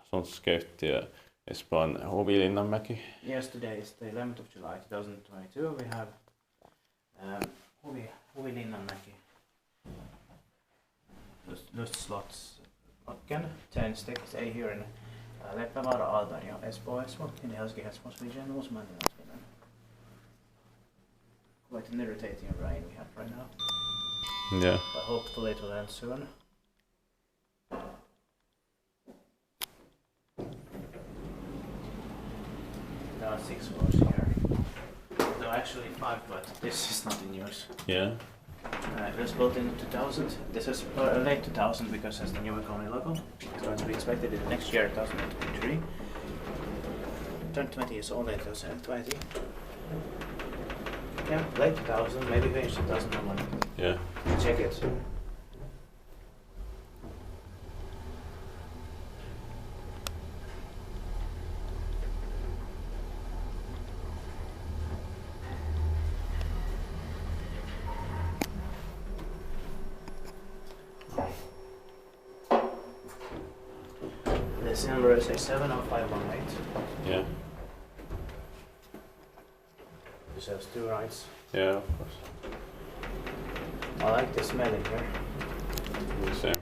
Sånt till Espoon Huvilinnanmäki. Yes, today is the 11th of July 2022. We have Huvilinnanmäki Lustslottsbacken 10 stegs är here in Leppävaara, Alberg och Espoo in the Helsinki-Helsingfors region, Uusimaa in Finland. Quite an irritating rain we have right now. Yeah. But hopefully it will end soon. There are 6 floors here. There are actually 5, but this is not in use. Yeah. It was built in 2000. This is late 2000 because it's the new Kone logo. It's going to be expected in the next year, 2023. Turned 20 years old in 2020. Yeah, late 2000, maybe finished 2001. Yeah. Check it. This number is a 70518. Yeah. This has 2 rides. Yeah, of course. I like the smell in here. The same.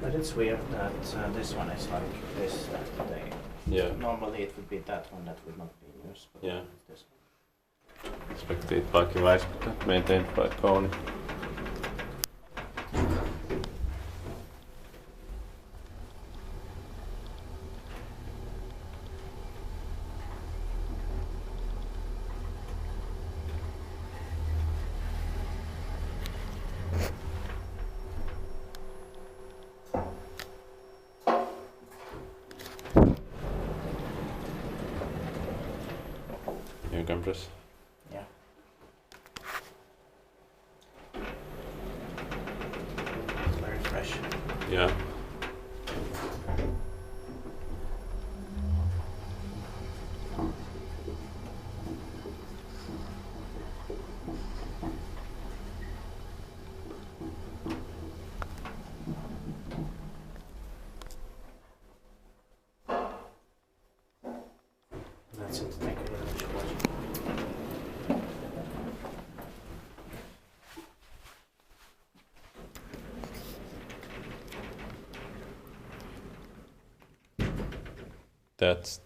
But it's weird that this one is like this, that they... Yeah. Normally it would be that one that would not be in use. But Yeah. This Expected parking-wise, but maintained by Kone. You can press. Yeah. It's very fresh. Yeah. That's it. Thank you very much for watching. That's